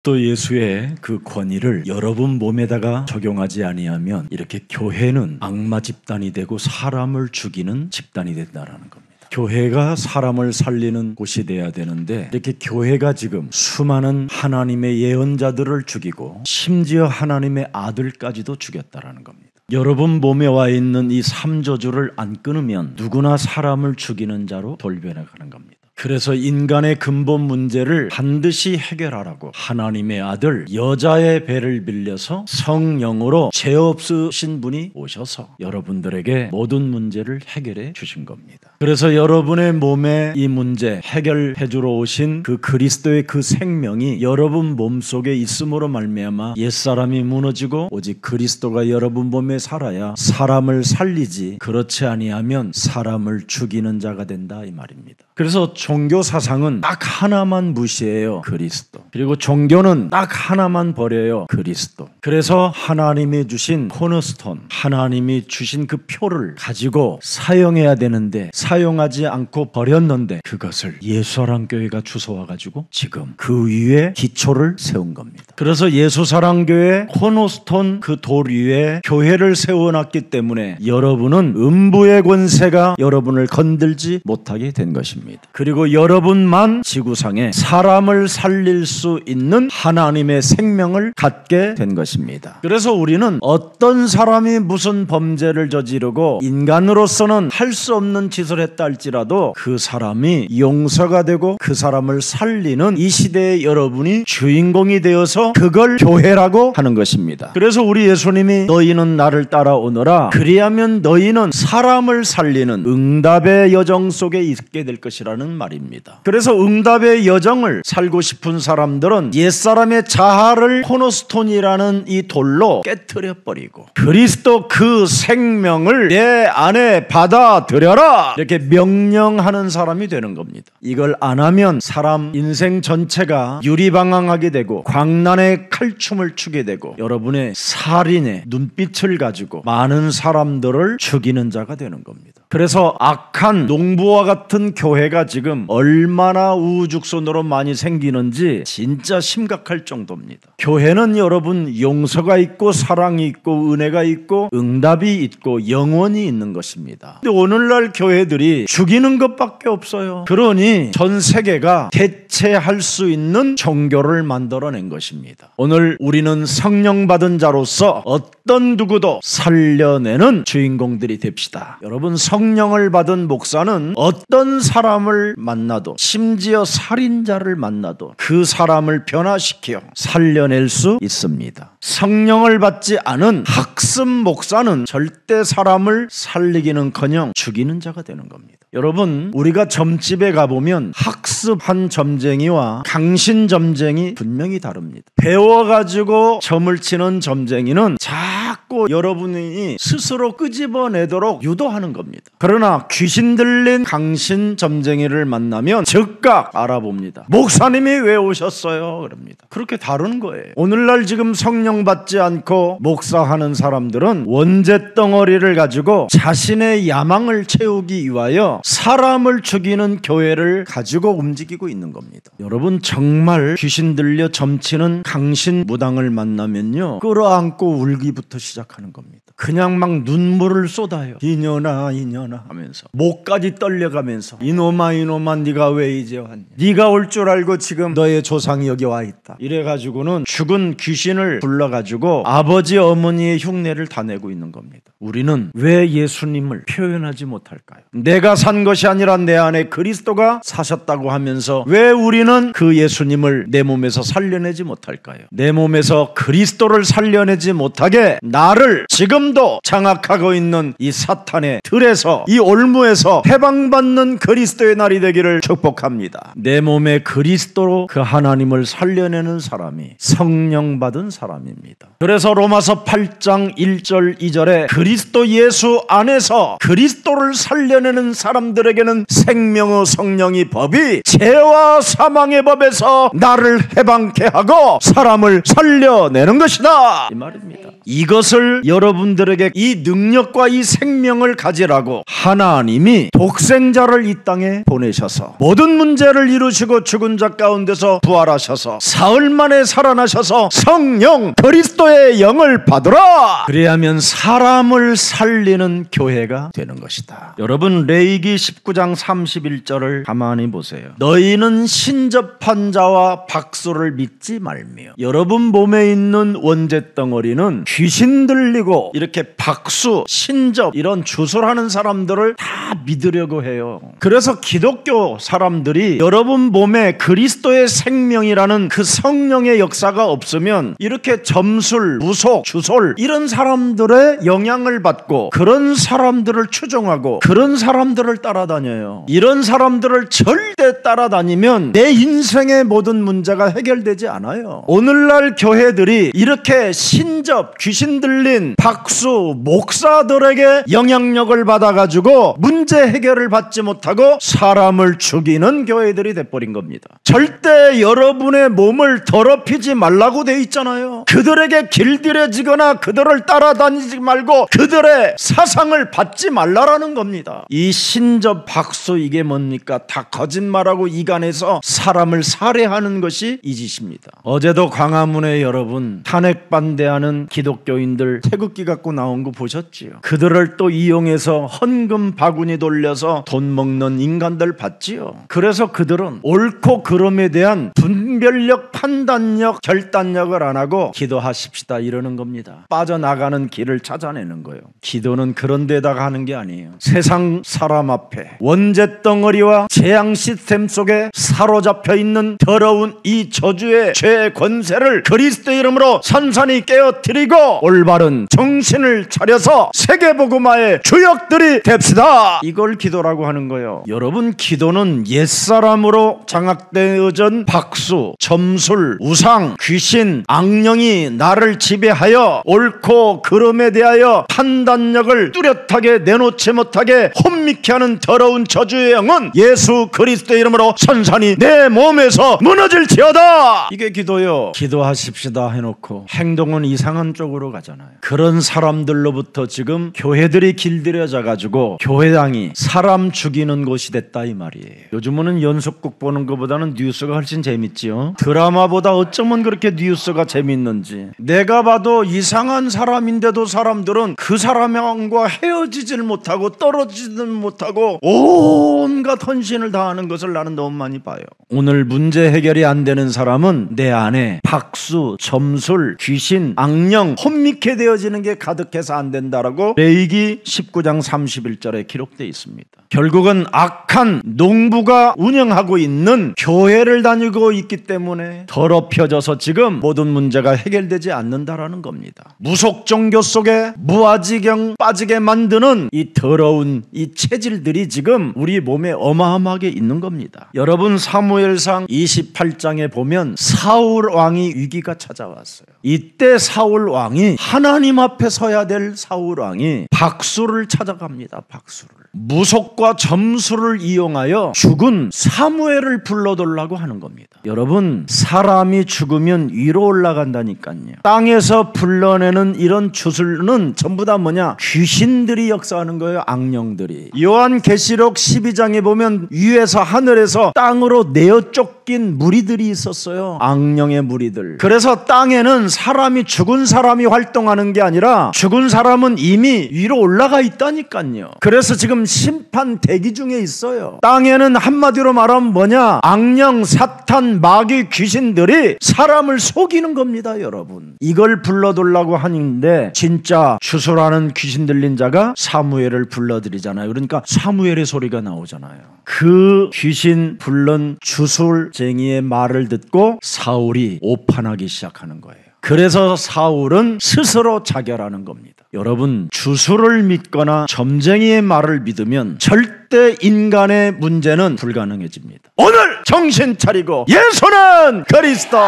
그리스도 예수의 그 권위를 여러분 몸에다가 적용하지 아니하면 이렇게 교회는 악마 집단이 되고 사람을 죽이는 집단이 된다라는 겁니다. 교회가 사람을 살리는 곳이 돼야 되는데 이렇게 교회가 지금 수많은 하나님의 예언자들을 죽이고 심지어 하나님의 아들까지도 죽였다라는 겁니다. 여러분 몸에 와 있는 이 삼저주를 안 끊으면 누구나 사람을 죽이는 자로 돌변해가는 겁니다. 그래서 인간의 근본 문제를 반드시 해결하라고 하나님의 아들 여자의 배를 빌려서 성령으로 죄 없으신 분이 오셔서 여러분들에게 모든 문제를 해결해 주신 겁니다. 그래서 여러분의 몸의 이 문제 해결해 주러 오신 그 그리스도의 그 생명이 여러분 몸속에 있음으로 말미암아 옛사람이 무너지고 오직 그리스도가 여러분 몸에 살아야 사람을 살리지, 그렇지 아니하면 사람을 죽이는 자가 된다 이 말입니다. 그래서 종교 사상은 딱 하나만 무시해요, 그리스도. 그리고 종교는 딱 하나만 버려요, 그리스도. 그래서 하나님이 주신 코너스톤, 하나님이 주신 그 표를 가지고 사용해야 되는데 사용하지 않고 버렸는데 그것을 예수사랑교회가 주워와가지고 지금 그 위에 기초를 세운 겁니다. 그래서 예수사랑교회 코너스톤 그 돌 위에 교회를 세워놨기 때문에 여러분은 음부의 권세가 여러분을 건들지 못하게 된 것입니다. 그리고 여러분만 지구상에 사람을 살릴 수 있는 하나님의 생명을 갖게 된 것입니다. 그래서 우리는 어떤 사람이 무슨 범죄를 저지르고 인간으로서는 할 수 없는 짓을 했다 할지라도 그 사람이 용서가 되고 그 사람을 살리는 이 시대의 여러분이 주인공이 되어서 그걸 교회라고 하는 것입니다. 그래서 우리 예수님이 너희는 나를 따라오너라, 그리하면 너희는 사람을 살리는 응답의 여정 속에 있게 될 것이라는 말입니다. 그래서 응답의 여정을 살고 싶은 사람들은 옛사람의 자아를 코너스톤이라는 이 돌로 깨트려 버리고 그리스도 그 생명을 내 안에 받아들여라 이렇게 명령하는 사람이 되는 겁니다. 이걸 안 하면 사람 인생 전체가 유리방황하게 되고 광란의 칼춤을 추게 되고 여러분의 살인의 눈빛을 가지고 많은 사람들을 죽이는 자가 되는 겁니다. 그래서 악한 농부와 같은 교회가 지금 얼마나 우후죽순으로 많이 생기는지 진짜 심각할 정도입니다. 교회는 여러분 용서가 있고 사랑이 있고 은혜가 있고 응답이 있고 영원히 있는 것입니다. 근데 오늘날 교회들이 죽이는 것밖에 없어요. 그러니 전 세계가 대체할 수 있는 종교를 만들어낸 것입니다. 오늘 우리는 성령 받은 자로서 어떤 누구도 살려내는 주인공들이 됩시다. 여러분, 성령을 받은 목사는 어떤 사람을 만나도, 심지어 살인자를 만나도 그 사람을 변화시켜 살려낼 수 있습니다. 성령을 받지 않은 학습 목사는 절대 사람을 살리기는커녕 죽이는 자가 되는 겁니다. 여러분, 우리가 점집에 가보면 학습한 점쟁이와 강신 점쟁이 분명히 다릅니다. 배워가지고 점을 치는 점쟁이는 자꾸 여러분이 스스로 끄집어내도록 유도하는 겁니다. 그러나 귀신 들린 강신 점쟁이를 만나면 즉각 알아봅니다. 목사님이 왜 오셨어요? 그럽니다. 그렇게 다루는 거예요. 오늘날 지금 성령 받지 않고 목사하는 사람들은 원재 덩어리를 가지고 자신의 야망을 채우기 위하여 사람을 죽이는 교회를 가지고 움직이고 있는 겁니다. 여러분, 정말 귀신 들려 점치는 강신 무당을 만나면요, 끌어안고 울기부터 시작하는 겁니다. 그냥 막 눈물을 쏟아요. 이년아 이년아 하면서 목까지 떨려가면서 이놈아 네가 왜 이제 왔냐, 네가 올 줄 알고 지금 너의 조상이 여기 와 있다, 이래가지고는 죽은 귀신을 불러가지고 아버지 어머니의 흉내를 다 내고 있는 겁니다. 우리는 왜 예수님을 표현하지 못할까요? 내가 산 것이 아니라 내 안에 그리스도가 사셨다고 하면서 왜 우리는 그 예수님을 내 몸에서 살려내지 못할까요? 내 몸에서 그리스도를 살려내지 못하게 나를 지금도 장악하고 있는 이 사탄의 틀에서, 이 올무에서 해방받는 그리스도의 날이 되기를 축복합니다. 내 몸에 그리스도로 그 하나님을 살려내는 사람이 성령 받은 사람입니다. 그래서 로마서 8장 1절 2절에 그리스도 예수 안에서 그리스도를 살려내는 사람들에게는 생명의 성령이 법이 죄와 사망의 법에서 나를 해방케 하고 사람을 살려내는 것이다, 이 말입니다. 이것을 여러분들 사람들에게 이 능력과 이 생명을 가지라고 하나님이 독생자를 이 땅에 보내셔서 모든 문제를 이루시고 죽은 자 가운데서 부활하셔서 사흘 만에 살아나셔서 성령 그리스도의 영을 받으라. 그래야면 사람을 살리는 교회가 되는 것이다. 여러분, 레위기 19장 31절을 가만히 보세요. 너희는 신접한 자와 박수를 믿지 말며. 여러분 몸에 있는 원죄 덩어리는 귀신 들리고 이렇게 박수, 신접 이런 주술하는 사람들을 다 믿으려고 해요. 그래서 기독교 사람들이 여러분 몸에 그리스도의 생명이라는 그 성령의 역사가 없으면 이렇게 점술, 무속, 주술 이런 사람들의 영향을 받고 그런 사람들을 추종하고 그런 사람들을 따라다녀요. 이런 사람들을 절대 따라다니면 내 인생의 모든 문제가 해결되지 않아요. 오늘날 교회들이 이렇게 신접, 귀신 들린 박수, 목사들에게 영향력을 받아가지고 문제 해결을 받지 못하고 사람을 죽이는 교회들이 돼버린 겁니다. 절대 여러분의 몸을 더럽히지 말라고 돼 있잖아요. 그들에게 길들여지거나 그들을 따라다니지 말고 그들의 사상을 받지 말라라는 겁니다. 이 신접, 박수 이게 뭡니까? 다 거짓말하고 이간해서 사람을 살해하는 것이 이 짓입니다. 어제도 광화문에 여러분 탄핵 반대하는 기독교인들 태극기 갖고 나온 거 보셨지요? 그들을 또 이용해서 헌금 바구니 돌려서 돈 먹는 인간들 봤지요? 그래서 그들은 옳고 그름에 대한 분별력, 판단력, 결단력을 안 하고 기도하십시다 이러는 겁니다. 빠져나가는 길을 찾아내는 거예요. 기도는 그런 데다가 하는 게 아니에요. 세상 사람 앞에 원죄 덩어리와 재앙 시스템 속에 사로잡혀 있는 더러운 이 저주의 죄의 권세를 그리스도 이름으로 산산히 깨어뜨리고 올바른 정신을 차려서 세계복음화의 주역들이 됩시다. 이걸 기도라고 하는 거예요. 여러분, 기도는 옛사람으로 장악되어진 박수, 점술, 우상, 귀신, 악령이 나를 지배하여 옳고 그름에 대하여 판단력을 뚜렷하게 내놓지 못하게 혼미케 하는 더러운 저주의 영은 예수 그리스도 이름으로 선산이 내 몸에서 무너질지어다. 이게 기도요. 기도하십시다 해놓고 행동은 이상한 쪽으로 가잖아요. 그런 사람들로부터 지금 교회들이 길들여져 가지고 교회당이 사람 죽이는 곳이 됐다 이 말이에요. 요즘은 연속극 보는 것보다는 뉴스가 훨씬 재밌지요. 드라마보다 어쩌면 그렇게 뉴스가 재밌는지. 내가 봐도 이상한 사람인데도 사람들은 그 사람과 헤어지질 못하고 떨어지질 못하고 온갖 헌신을 다하는 것을 나는 너무 많이 봐요. 오늘 문제 해결이 안 되는 사람은 내 안에 박수, 점술, 귀신, 악령, 혼미케 되어지는 게 가득해서 안 된다라고 레위기 19장 31절에 기록되어 있습니다. 결국은 악한 농부가 운영하고 있는 교회를 다니고 있기 때문에 더럽혀져서 지금 모든 문제가 해결되지 않는다라는 겁니다. 무속 종교 속에 무아지경 빠지게 만드는 이 더러운 이 체질들이 지금 우리 몸에 어마어마하게 있는 겁니다. 여러분, 사무엘상 28장에 보면 사울 왕이 위기가 찾아왔어요. 이때 사울 왕이 하나님 앞에 서야 될 사울 왕이 박수를 찾아갑니다. 박수를. 무속과 점수를 이용하여 죽은 사무엘을 불러달라고 하는 겁니다. 여러분, 사람이 죽으면 위로 올라간다니까요. 땅에서 불러내는 이런 주술은 전부 다 뭐냐? 귀신들이 역사하는 거예요. 악령들이. 요한계시록 12장에 보면 위에서 하늘에서 땅으로 내어 쫓긴 무리들이 있었어요. 악령의 무리들. 그래서 땅에는 사람이 죽은 사람이 활동하는 게 아니라 죽은 사람은 이미 위로 올라가 있다니까요. 그래서 지금 심판 대기 중에 있어요. 땅에는 한마디로 말하면 뭐냐? 악령, 사탄, 마귀, 귀신들이 사람을 속이는 겁니다. 여러분, 이걸 불러달라고 하는데 진짜 주술하는 귀신 들린 자가 사무엘을 불러들이잖아요. 그러니까 사무엘의 소리가 나오잖아요. 그 귀신 불른 주술쟁이의 말을 듣고 사울이 오판하기 시작하는 거예요. 그래서 사울은 스스로 자결하는 겁니다. 여러분, 주술을 믿거나 점쟁이의 말을 믿으면 절대 인간의 문제는 불가능해집니다. 오늘 정신 차리고 예수는 그리스도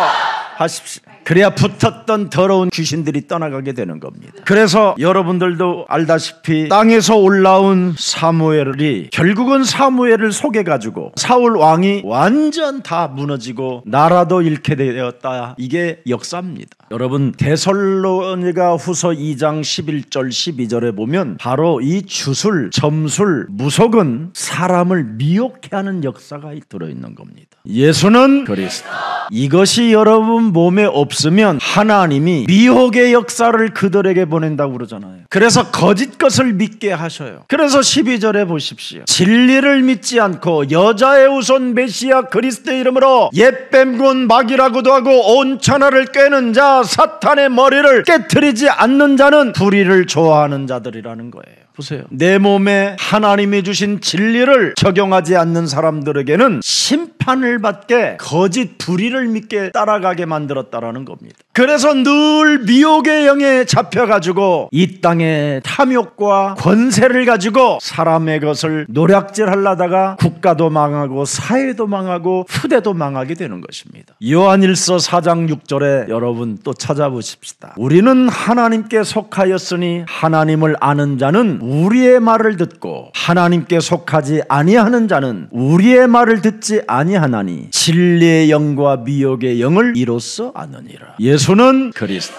하십시오. 그래야 붙었던 더러운 귀신들이 떠나가게 되는 겁니다. 그래서 여러분들도 알다시피 땅에서 올라온 사무엘이 결국은 사무엘을 속여가지고 사울 왕이 완전 다 무너지고 나라도 잃게 되었다. 이게 역사입니다. 여러분, 데살로니가 후서 2장 11 11절 12절에 보면 바로 이 주술, 점술, 무속은 사람을 미혹해 하는 역사가 들어있는 겁니다. 예수는 그리스도. 이것이 여러분 몸에 없으면 하나님이 미혹의 역사를 그들에게 보낸다고 그러잖아요. 그래서 거짓 것을 믿게 하셔요. 그래서 12절에 보십시오. 진리를 믿지 않고 여자의 후손 메시아 그리스도의 이름으로 옛뱀군 마귀라고도 하고 온 천하를 꿰는 자 사탄의 머리를 깨트리지 않는 자는 불의를 좋아하는 자들이라는 거예요. 보세요. 내 몸에 하나님이 주신 진리를 적용하지 않는 사람들에게는 심판을 받게 거짓 불의를 믿게 따라가게 만들었다라는 겁니다. 그래서 늘 미혹의 영에 잡혀가지고 이 땅의 탐욕과 권세를 가지고 사람의 것을 노략질하려다가 국가도 망하고 사회도 망하고 후대도 망하게 되는 것입니다. 요한일서 4장 6절에 여러분 또 찾아보십시다. 우리는 하나님께 속하였으니 하나님을 아는 자는 우리의 말을 듣고 하나님께 속하지 아니하는 자는 우리의 말을 듣지 아니하나니 진리의 영과 미혹의 영을 이로써 아느니라. 예수는 그리스도,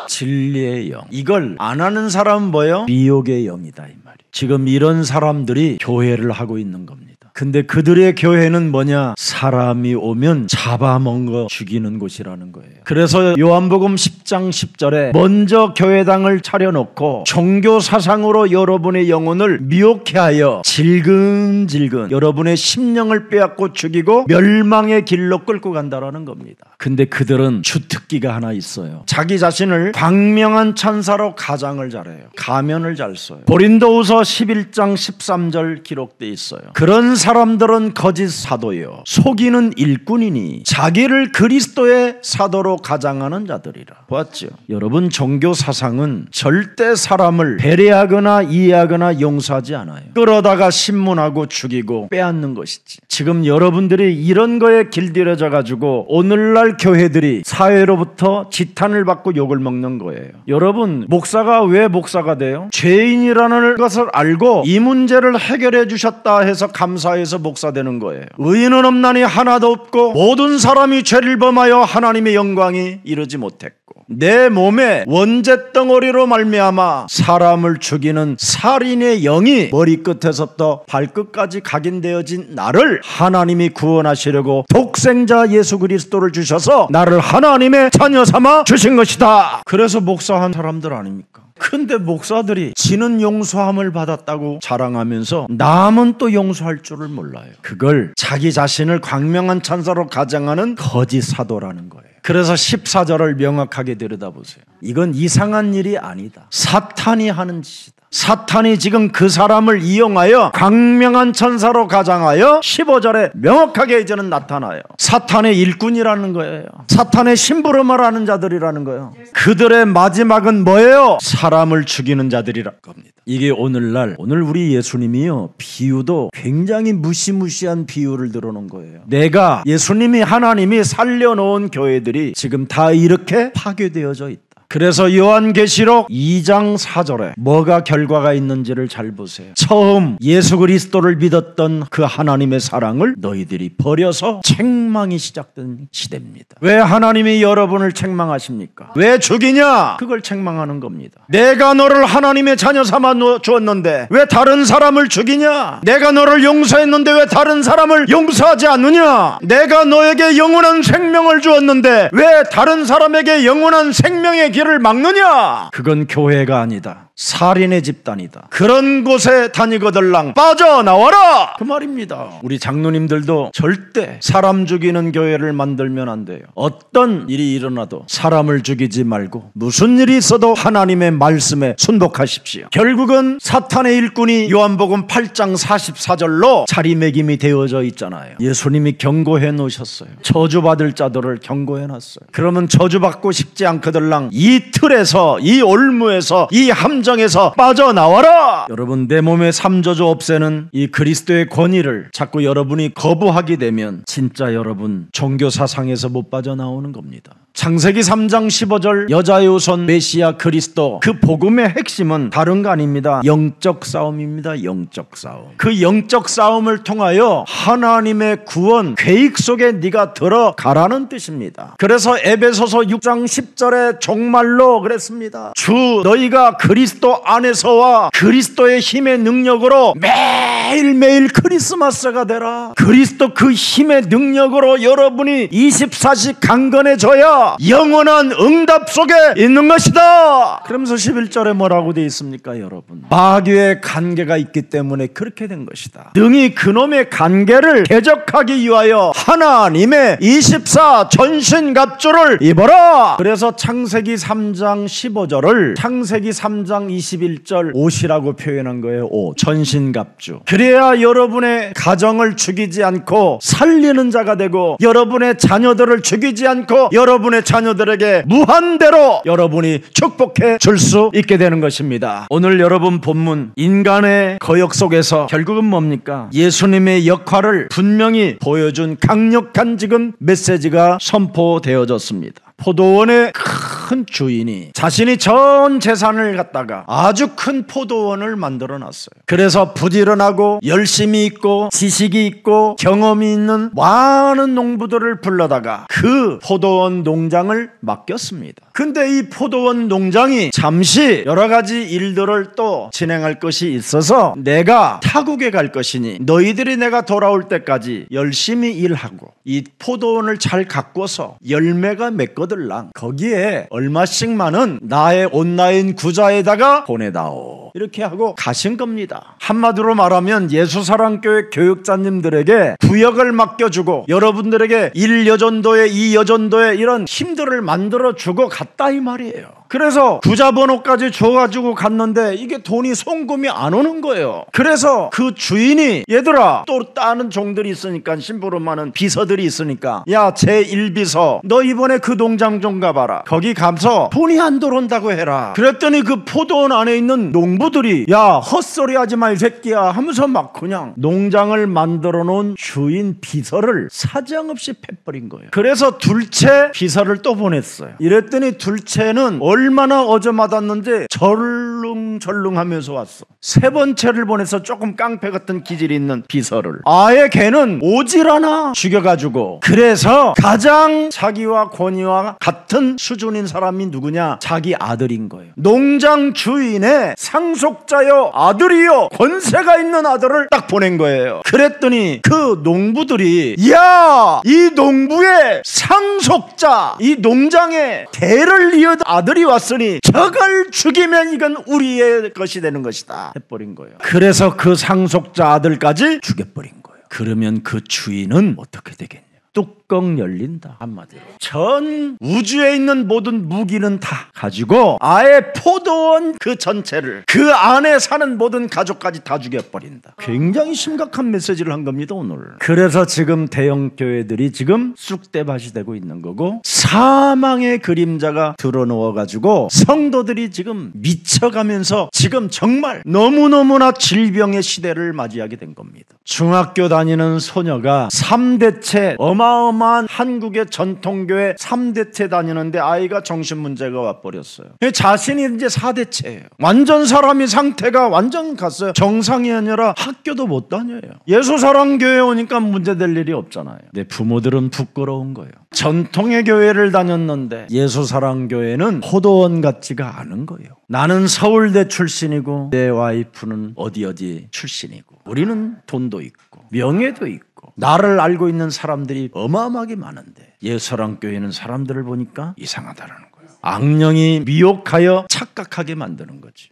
진리의 영. 이걸 안 하는 사람은 뭐예요? 미혹의 영이다 이 말이에요. 지금 이런 사람들이 교회를 하고 있는 겁니다. 근데 그들의 교회는 뭐냐? 사람이 오면 잡아먹어 죽이는 곳이라는 거예요. 그래서 요한복음 10장 10절에 먼저 교회당을 차려놓고 종교 사상으로 여러분의 영혼을 미혹해 하여 질근질근 여러분의 심령을 빼앗고 죽이고 멸망의 길로 끌고 간다라는 겁니다. 근데 그들은 주특기가 하나 있어요. 자기 자신을 광명한 천사로 가장을 잘해요. 가면을 잘 써요. 고린도후서 11장 13절 기록돼 있어요. 그런 사람들은 거짓 사도요 속이는 일꾼이니 자기를 그리스도의 사도로 가장하는 자들이라. 보았죠? 여러분, 종교 사상은 절대 사람을 배려하거나 이해하거나 용서하지 않아요. 끌어다가 신문하고 죽이고 빼앗는 것이지. 지금 여러분들이 이런 거에 길들여져 가지고 오늘날 교회들이 사회로부터 지탄을 받고 욕을 먹는 거예요. 여러분, 목사가 왜 목사가 돼요? 죄인이라는 것을 알고 이 문제를 해결해 주셨다 해서 감사해서 목사 되는 거예요. 의인은 없나니 하나도 없고 모든 사람이 죄를 범하여 하나님의 영광이 이르지 못했고 내 몸에 원죄덩어리로 말미암아 사람을 죽이는 살인의 영이 머리끝에서부터 발끝까지 각인되어진 나를 하나님이 구원하시려고 독생자 예수 그리스도를 주셔서 나를 하나님의 자녀 삼아 주신 것이다. 그래서 목사한 사람들 아닙니까? 근데 목사들이 지는 용서함을 받았다고 자랑하면서 남은 또 용서할 줄을 몰라요. 그걸 자기 자신을 광명한 천사로 가장하는 거짓 사도라는 거예요. 그래서 14절을 명확하게 들여다보세요. 이건 이상한 일이 아니다. 사탄이 하는 짓이다. 사탄이 지금 그 사람을 이용하여 광명한 천사로 가장하여 15절에 명확하게 이제는 나타나요. 사탄의 일꾼이라는 거예요. 사탄의 심부름을 자들이라는 거예요. 그들의 마지막은 뭐예요? 사람을 죽이는 자들이라는 겁니다. 이게 오늘 우리 예수님이요 비유도 굉장히 무시무시한 비유를 들어놓은 거예요. 내가 예수님이 하나님이 살려놓은 교회들이 지금 다 이렇게 파괴되어져 있다. 그래서 요한계시록 2장 4절에 뭐가 결과가 있는지를 잘 보세요. 처음 예수 그리스도를 믿었던 그 하나님의 사랑을 너희들이 버려서 책망이 시작된 시대입니다. 왜 하나님이 여러분을 책망하십니까? 왜 죽이냐? 그걸 책망하는 겁니다. 내가 너를 하나님의 자녀 삼아 주었는데 왜 다른 사람을 죽이냐? 내가 너를 용서했는데 왜 다른 사람을 용서하지 않느냐? 내가 너에게 영원한 생명을 주었는데 왜 다른 사람에게 영원한 생명의 길을 막느냐? 그건 교회가 아니다. 살인의 집단이다. 그런 곳에 다니거들랑 빠져나와라! 그 말입니다. 우리 장로님들도 절대 사람 죽이는 교회를 만들면 안 돼요. 어떤 일이 일어나도 사람을 죽이지 말고 무슨 일이 있어도 하나님의 말씀에 순복하십시오. 결국은 사탄의 일꾼이 요한복음 8장 44절로 자리매김이 되어져 있잖아요. 예수님이 경고해 놓으셨어요. 저주받을 자들을 경고해 놨어요. 그러면 저주받고 싶지 않거들랑 이 틀에서, 이 올무에서, 이 함정에서 빠져나와라! 여러분, 내 몸의 삼저주 없애는 이 그리스도의 권위를 자꾸 여러분이 거부하게 되면 진짜 여러분 종교 사상에서 못 빠져나오는 겁니다. 창세기 3장 15절 여자의 후손 메시아 그리스도, 그 복음의 핵심은 다른 거 아닙니다. 영적 싸움입니다. 영적 싸움. 그 영적 싸움을 통하여 하나님의 구원 계획 속에 네가 들어가라는 뜻입니다. 그래서 에베소서 6장 10절에 정말로 그랬습니다. 주 너희가 그리스도 안에서와 그리스도의 힘의 능력으로 매일매일 크리스마스가 되라. 그리스도 그 힘의 능력으로 여러분이 24시 강건해져야 영원한 응답 속에 있는 것이다. 그러면서 11절에 뭐라고 되어 있습니까 여러분? 마귀의 관계가 있기 때문에 그렇게 된 것이다. 능히 그놈의 관계를 대적하기 위하여 하나님의 24 전신갑주를 입어라. 그래서 창세기 3장 15절을 창세기 3장 21절 옷이라고 표현한 거예요. 옷, 전신갑주. 그래야 여러분의 가정을 죽이지 않고 살리는 자가 되고, 여러분의 자녀들을 죽이지 않고 여러분의 자녀들에게 무한대로 여러분이 축복해 줄 수 있게 되는 것입니다. 오늘 여러분 본문 인간의 거역 속에서 결국은 뭡니까? 예수님의 역할을 분명히 보여준 강력한 지금 메시지가 선포되어졌습니다. 포도원의 큰 주인이 자신이 전 재산을 갖다가 아주 큰 포도원을 만들어 놨어요. 그래서 부지런하고 열심히 있고 지식이 있고 경험이 있는 많은 농부들을 불러다가 그 포도원 농장을 맡겼습니다. 근데 이 포도원 농장이 잠시 여러 가지 일들을 또 진행할 것이 있어서 내가 타국에 갈 것이니 너희들이 내가 돌아올 때까지 열심히 일하고 이 포도원을 잘 가꿔서 열매가 맺거들랑 거기에 얼마씩만은 나의 온라인 구자에다가 보내다오. 이렇게 하고 가신 겁니다. 한마디로 말하면 예수사랑교회 교육자님들에게 구역을 맡겨주고 여러분들에게 1여전도에 2여전도에 이런 힘들을 만들어주고 갔다 이 말이에요. 그래서 구자번호까지 줘가지고 갔는데 이게 돈이 송금이 안 오는 거예요. 그래서 그 주인이 얘들아, 또 따는 종들이 있으니까, 심부름 많은 비서들이 있으니까, 야 제1비서 너 이번에 그 농장 좀 가봐라. 거기 가서 돈이 안 들어온다고 해라. 그랬더니 그 포도원 안에 있는 농부들이 야 헛소리 하지 마 이 새끼야 하면서 막 그냥 농장을 만들어 놓은 주인 비서를 사정없이 패버린 거예요. 그래서 둘째 비서를 또 보냈어요. 이랬더니 둘째는 얼마나 어저맞았는지 절룽절룽하면서 왔어. 세 번째를 보내서 조금 깡패 같은 기질이 있는 비서를 아예 걔는 오질 않아 죽여가지고, 그래서 가장 자기와 권위와 같은 수준인 사람이 누구냐? 자기 아들인 거예요. 농장 주인의 상속자여 아들이요 권세가 있는 아들을 딱 보낸 거예요. 그랬더니 그 농부들이 야, 이 농부의 상속자, 이 농장의 대를 이은 아들이 왔으니 저걸 죽이면 이건 우리의 것이 되는 것이다 해버린 거예요. 그래서 그 상속자 아들까지 죽여버린 거예요. 그러면 그 주인은 어떻게 되겠냐? 뚜껑 열린다. 한마디로 전 우주에 있는 모든 무기는 다 가지고 아예 포도원 그 전체를, 그 안에 사는 모든 가족까지 다 죽여버린다. 굉장히 심각한 메시지를 한 겁니다 오늘. 그래서 지금 대형 교회들이 지금 쑥대밭이 되고 있는 거고, 사망의 그림자가 드러누워가지고 성도들이 지금 미쳐가면서 지금 정말 너무너무나 질병의 시대를 맞이하게 된 겁니다. 중학교 다니는 소녀가 3대째 어마어마한 한국의 전통교회 3대째 다니는데 아이가 정신문제가 와버렸어요. 자신이 이제 4대째예요. 완전 사람이 상태가 완전 갔어요. 정상이 아니라 학교도 못 다녀요. 예수사랑교회 오니까 문제될 일이 없잖아요. 내 부모들은 부끄러운 거예요. 전통의 교회를 다녔는데 예수사랑교회는 포도원 같지가 않은 거예요. 나는 서울대 출신이고 내 와이프는 어디 출신이고, 우리는 돈도 있고 명예도 있고 나를 알고 있는 사람들이 어마어마하게 많은데 예수사랑교회는 사람들을 보니까 이상하다라는 거예요. 악령이 미혹하여 착각하게 만드는 거지.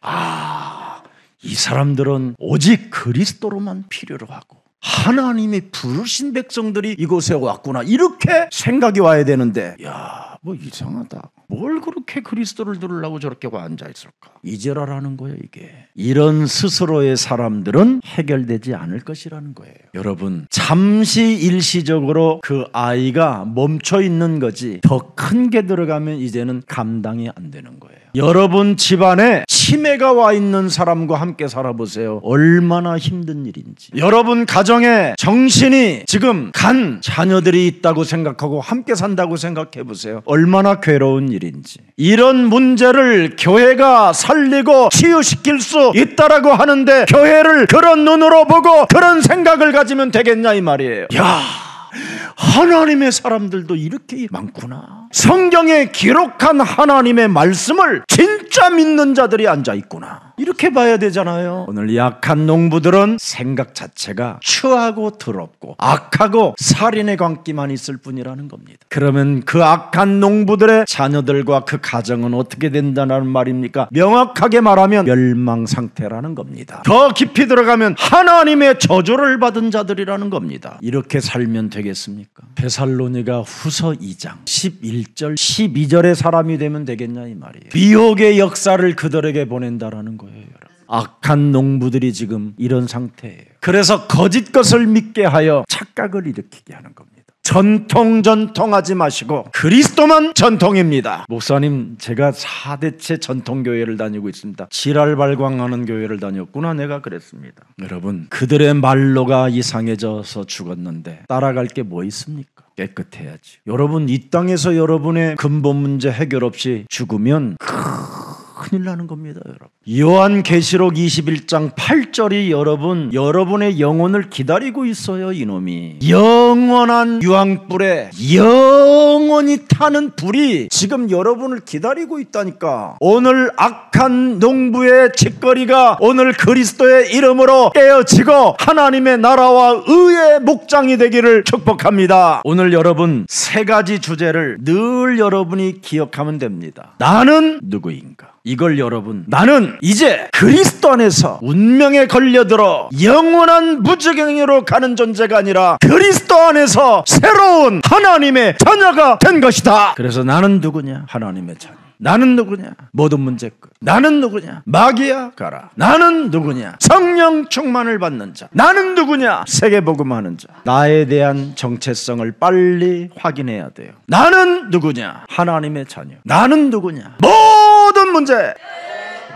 이 사람들은 오직 그리스도로만 필요로 하고 하나님이 부르신 백성들이 이곳에 왔구나, 이렇게 생각이 와야 되는데, 야, 뭐 이상하다. 뭘 그렇게 그리스도를 들으려고 저렇게 앉아있을까? 이제라라는 거예요 이게. 이런 스스로의 사람들은 해결되지 않을 것이라는 거예요. 여러분, 잠시 일시적으로 그 아이가 멈춰있는 거지 더 큰 게 들어가면 이제는 감당이 안 되는 거예요. 여러분 집안에 치매가 와 있는 사람과 함께 살아보세요. 얼마나 힘든 일인지. 여러분 가정에 정신이 지금 간 자녀들이 있다고 생각하고 함께 산다고 생각해 보세요. 얼마나 괴로운 일인지. 이런 문제를 교회가 살리고 치유시킬 수 있다라고 하는데 교회를 그런 눈으로 보고 그런 생각을 가지면 되겠냐 이 말이에요. 야, 하나님의 사람들도 이렇게 많구나. 성경에 기록한 하나님의 말씀을 진짜 믿는 자들이 앉아있구나. 이렇게 봐야 되잖아요. 오늘 약한 농부들은 생각 자체가 추하고 더럽고 악하고 살인의 광기만 있을 뿐이라는 겁니다. 그러면 그 악한 농부들의 자녀들과 그 가정은 어떻게 된다는 말입니까? 명확하게 말하면 멸망 상태라는 겁니다. 더 깊이 들어가면 하나님의 저주를 받은 자들이라는 겁니다. 이렇게 살면 되겠습니까? 데살로니가 후서 2장 11절 12절의 사람이 되면 되겠냐 이 말이에요. 미혹의 역사를 그들에게 보낸다라는 거예요. 여러분. 악한 농부들이 지금 이런 상태예요. 그래서 거짓 것을 믿게 하여 착각을 일으키게 하는 겁니다. 전통하지 마시고 그리스도만 전통입니다. 목사님, 제가 4대째 전통교회를 다니고 있습니다. 지랄발광하는 교회를 다녔구나. 내가 그랬습니다. 여러분, 그들의 말로가 이상해져서 죽었는데 따라갈 게 뭐 있습니까? 깨끗해야지. 여러분, 이 땅에서 여러분의 근본 문제 해결 없이 죽으면 큰일 나는 겁니다, 여러분. 요한계시록 21장 8절이 여러분의 영혼을 기다리고 있어요. 이놈이 영원한 유황불에 영원히 타는 불이 지금 여러분을 기다리고 있다니까. 오늘 악한 농부의 짓거리가 오늘 그리스도의 이름으로 깨어지고 하나님의 나라와 의의 목장이 되기를 축복합니다. 오늘 여러분 세 가지 주제를 늘 여러분이 기억하면 됩니다. 나는 누구인가? 이걸 여러분, 나는 이제 그리스도 안에서 운명에 걸려들어 영원한 무지경으로 가는 존재가 아니라 그리스도 안에서 새로운 하나님의 자녀가 된 것이다. 그래서 나는 누구냐? 하나님의 자녀. 나는 누구냐? 모든 문제 끝. 나는 누구냐? 마귀야 가라. 나는 누구냐? 성령 충만을 받는 자. 나는 누구냐? 세계복음하는 자. 나에 대한 정체성을 빨리 확인해야 돼요. 나는 누구냐? 하나님의 자녀. 나는 누구냐? 모든 문제.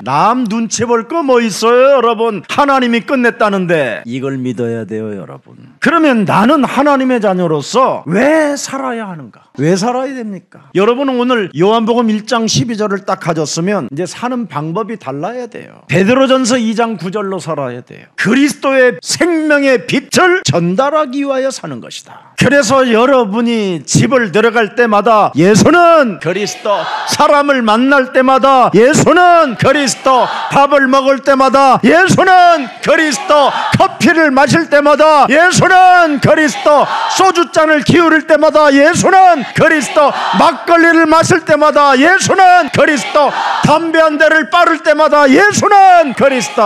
남 눈치 볼 거 뭐 있어요, 여러분? 하나님이 끝냈다는데 이걸 믿어야 돼요, 여러분. 그러면 나는 하나님의 자녀로서 왜 살아야 하는가? 왜 살아야 됩니까? 여러분은 오늘 요한복음 1장 12절을 딱 가졌으면 이제 사는 방법이 달라야 돼요. 베드로전서 2장 9절로 살아야 돼요. 그리스도의 생명의 빛을 전달하기 위하여 사는 것이다. 그래서 여러분이 집을 들어갈 때마다 예수는 그리스도, 사람을 만날 때마다 예수는 그리스도, 밥을 먹을 때마다 예수는 그리스도, 커피를 마실 때마다 예수는 그리스도, 소주잔을 기울일 때마다 예수는 그리스도, 막걸리를 마실 때마다 예수는 그리스도, 담배 한 대를 빠를 때마다 예수는 그리스도.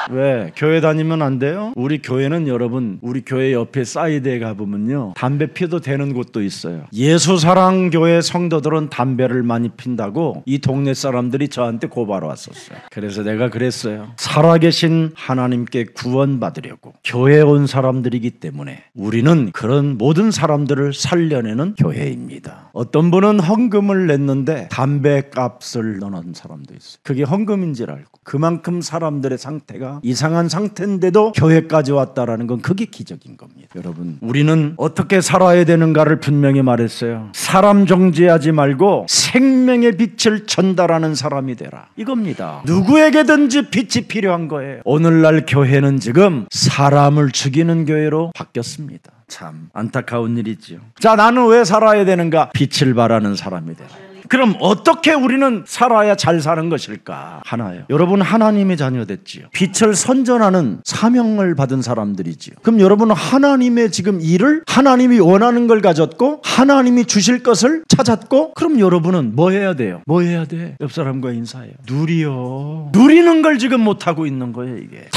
왜? 교회 다니면 안 돼요? 우리 교회는 여러분, 우리 교회 옆에 사이드에 가보면요, 담배 피워도 되는 곳도 있어요. 예수사랑교회 성도들은 담배를 많이 핀다고 이 동네 사람들이 저한테 고발을 왔었어요. 그래서 내가 그랬어요. 살아계신 하나님께 구원받으려고 교회에 온 사람들이기 때문에 우리는 그런 모든 사람들을 살려내는 교회입니다. 어떤 분은 헌금을 냈는데 담배값을 넣는 사람도 있어요. 그게 헌금인 줄 알고 그만큼 사람들의 상태가 이상한 상태인데도 교회까지 왔다라는 건 그게 기적인 겁니다. 여러분, 우리는 어떻게 살아야 되는가를 분명히 말했어요. 사람 정죄하지 말고 생명의 빛을 전달하는 사람이 되라, 이겁니다. 누구에게든지 빛이 필요한 거예요. 오늘날 교회는 지금 사람을 죽이는 교회로 바뀌었습니다. 참 안타까운 일이지요. 자, 나는 왜 살아야 되는가? 빛을 발하는 사람이 되라. 그럼 어떻게 우리는 살아야 잘 사는 것일까? 하나요. 여러분 하나님의 자녀 됐지요. 빛을 선전하는 사명을 받은 사람들이지요. 그럼 여러분은 하나님의 지금 일을 하나님이 원하는 걸 가졌고 하나님이 주실 것을 찾았고, 그럼 여러분은 뭐 해야 돼요? 뭐 해야 돼? 옆 사람과 인사해요. 누리는 걸 지금 못하고 있는 거예요. 이게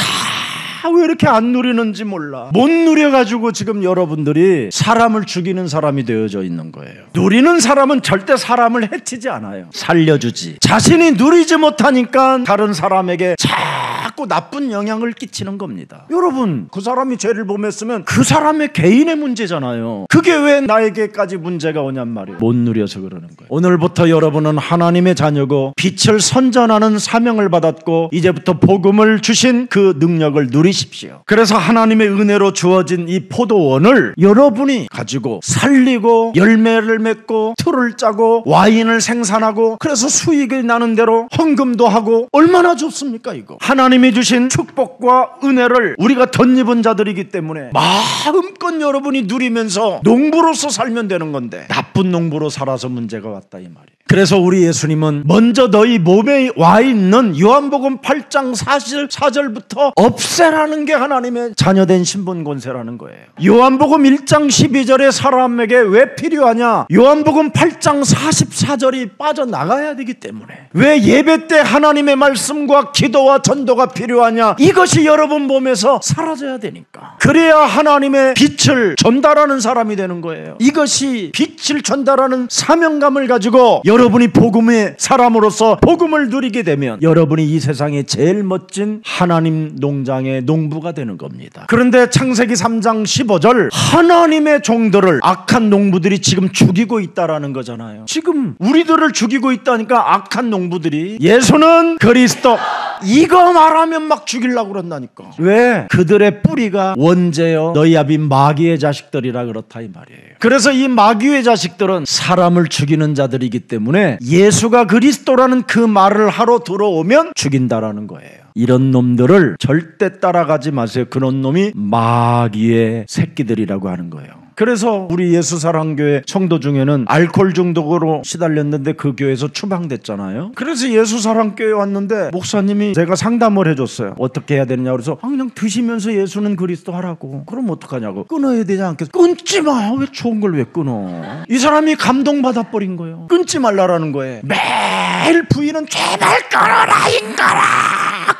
왜 이렇게 안 누리는지 몰라. 못 누려가지고 지금 여러분들이 사람을 죽이는 사람이 되어져 있는 거예요. 누리는 사람은 절대 사람을 해치지 않아요. 살려주지. 자신이 누리지 못하니까 다른 사람에게 자꾸 나쁜 영향을 끼치는 겁니다. 여러분, 그 사람이 죄를 범했으면 그 사람의 개인의 문제잖아요. 그게 왜 나에게까지 문제가 오냔 말이에요. 못 누려서 그러는 거예요. 오늘부터 여러분은 하나님의 자녀고 빛을 선전하는 사명을 받았고 이제부터 복음을 주신 그 능력을 누리시 보내십시오. 그래서 하나님의 은혜로 주어진 이 포도원을 여러분이 가지고 살리고 열매를 맺고 틀을 짜고 와인을 생산하고 그래서 수익이 나는 대로 헌금도 하고 얼마나 좋습니까 이거. 하나님이 주신 축복과 은혜를 우리가 덧입은 자들이기 때문에 마음껏 여러분이 누리면서 농부로서 살면 되는 건데 나쁜 농부로 살아서 문제가 왔다 이 말이에요. 그래서 우리 예수님은 먼저 너희 몸에 와 있는 요한복음 8장 44절부터 없애라는 게 하나님의 자녀된 신분 권세라는 거예요. 요한복음 1장 12절에 사람에게 왜 필요하냐? 요한복음 8장 44절이 빠져나가야 되기 때문에. 왜 예배 때 하나님의 말씀과 기도와 전도가 필요하냐? 이것이 여러분 몸에서 사라져야 되니까. 그래야 하나님의 빛을 전달하는 사람이 되는 거예요. 이것이 빛을 전달하는 사명감을 가지고 여러분이 복음의 사람으로서 복음을 누리게 되면 여러분이 이 세상에 제일 멋진 하나님 농장의 농부가 되는 겁니다. 그런데 창세기 3장 15절 하나님의 종들을 악한 농부들이 지금 죽이고 있다라는 거잖아요. 지금 우리들을 죽이고 있다니까 악한 농부들이. 예수는 그리스도 이거 말하면 막 죽이려고 그런다니까. 왜? 그들의 뿌리가 원죄여 너희 아비 마귀의 자식들이라 그렇다 이 말이에요. 그래서 이 마귀의 자식들은 사람을 죽이는 자들이기 때문에 예수가 그리스도라는 그 말을 하러 들어오면 죽인다라는 거예요. 이런 놈들을 절대 따라가지 마세요. 그런 놈이 마귀의 새끼들이라고 하는 거예요. 그래서 우리 예수사랑교회 성도 중에는 알코올 중독으로 시달렸는데 그 교회에서 추방됐잖아요. 그래서 예수사랑교회에 왔는데 목사님이 제가 상담을 해줬어요. 어떻게 해야 되느냐 그래서 그냥 드시면서 예수는 그리스도 하라고. 그럼 어떡하냐고. 끊어야 되지 않겠어? 끊지 마. 왜 좋은 걸 왜 끊어? 이 사람이 감동받아 버린 거예요. 끊지 말라라는 거예요. 매일 부인은 제발 끊어라 인간아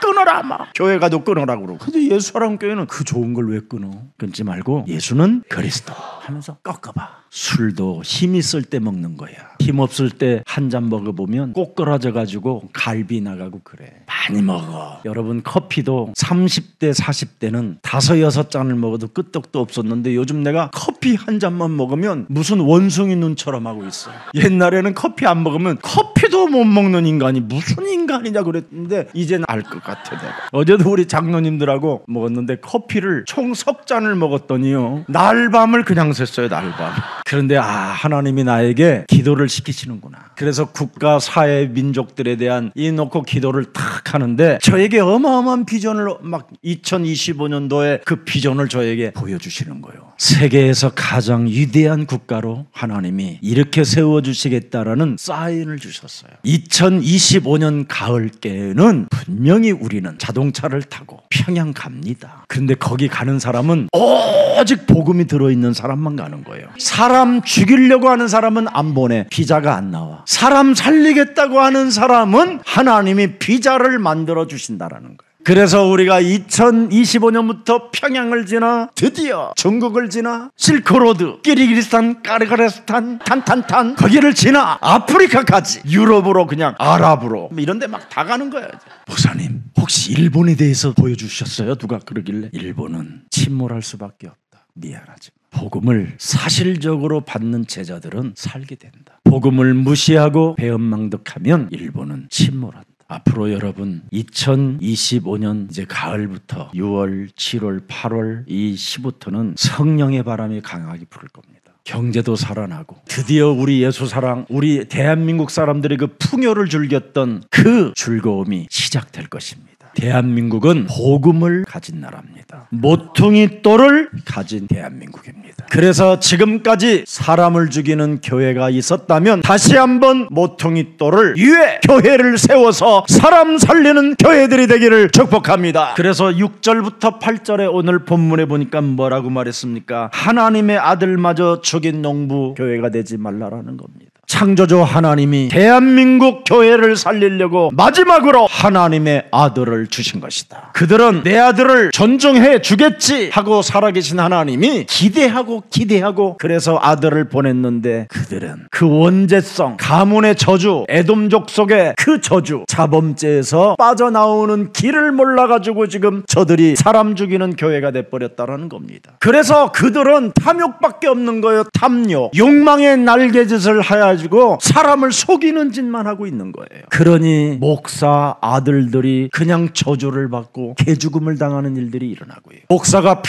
끊어라 막. 교회 가도 끊어라 그러고. 근데 예수사랑교회는 그 좋은 걸 왜 끊어? 끊지 말고 예수는 그리스도 하면서 꺾어봐. 술도 힘 있을 때 먹는 거야. 힘 없을 때 한 잔 먹어보면 꼬꾸라져가지고 갈비 나가고 그래. 많이 먹어. 여러분 커피도 30대 40대는 5-6잔을 먹어도 끄떡도 없었는데 요즘 내가 커피 한 잔만 먹으면 무슨 원숭이 눈처럼 하고 있어. 옛날에는 커피 안 먹으면 커피도 못 먹는 인간이 무슨 인간이냐 그랬는데 이제는 알 것 같아 내가. 어제도 우리 장로님들하고 먹었는데 커피를 총 3잔을 먹었더니요 날밤을 그냥 샜어요. 날밤. 그런데 하나님이 나에게 기도를 시키시는구나. 그래서 국가, 사회, 민족들에 대한 이 놓고 기도를 탁 하는데 저에게 어마어마한 비전을 막 2025년도에 그 비전을 저에게 보여주시는 거예요. 세계에서 가장 위대한 국가로 하나님이 이렇게 세워주시겠다라는 사인을 주셨어요. 2025년 가을께는 분명히 우리는 자동차를 타고 평양 갑니다. 그런데 거기 가는 사람은 오직 복음이 들어있는 사람만 가는 거예요. 사람 죽이려고 하는 사람은 안 보내. 비자가 안 나와. 사람 살리겠다고 하는 사람은 하나님이 비자를 만들어 주신다라는 거예요. 그래서 우리가 2025년부터 평양을 지나 드디어 중국을 지나 실크로드, 키르기스탄, 까르가르스탄, 탄탄탄 거기를 지나 아프리카까지 유럽으로 그냥 아랍으로 이런 데 막 다 가는 거야. 목사님 혹시 일본에 대해서 보여주셨어요? 누가 그러길래 일본은 침몰할 수밖에 없다. 미안하지. 복음을 사실적으로 받는 제자들은 살게 된다. 복음을 무시하고 배은망덕하면 일본은 침몰한다. 앞으로 여러분 2025년 이제 가을부터 6월, 7월, 8월 이 시부터는 성령의 바람이 강하게 불을 겁니다. 경제도 살아나고 드디어 우리 예수사랑, 우리 대한민국 사람들의 그 풍요를 즐겼던 그 즐거움이 시작될 것입니다. 대한민국은 복음을 가진 나라입니다. 모퉁이 돌을 가진 대한민국입니다. 그래서 지금까지 사람을 죽이는 교회가 있었다면 다시 한번 모퉁이 돌을 위에 교회를 세워서 사람 살리는 교회들이 되기를 축복합니다. 그래서 6절부터 8절에 오늘 본문에 보니까 뭐라고 말했습니까? 하나님의 아들마저 죽인 농부 교회가 되지 말라라는 겁니다. 창조주 하나님이 대한민국 교회를 살리려고 마지막으로 하나님의 아들을 주신 것이다. 그들은 내 아들을 존중해 주겠지 하고 살아계신 하나님이 기대하고 그래서 아들을 보냈는데 그들은 그 원죄성, 가문의 저주, 에돔족 속의 그 저주, 자범죄에서 빠져나오는 길을 몰라가지고 지금 저들이 사람 죽이는 교회가 돼버렸다는 겁니다. 그래서 그들은 탐욕밖에 없는 거예요. 탐욕, 욕망의 날개짓을 하여 가지고 사람을 속이는 짓만 하고 있는 거예요. 그러니 목사 아들들이 그냥 저주를 받고 개죽음을 당하는 일들이 일어나고 있어요. 목사가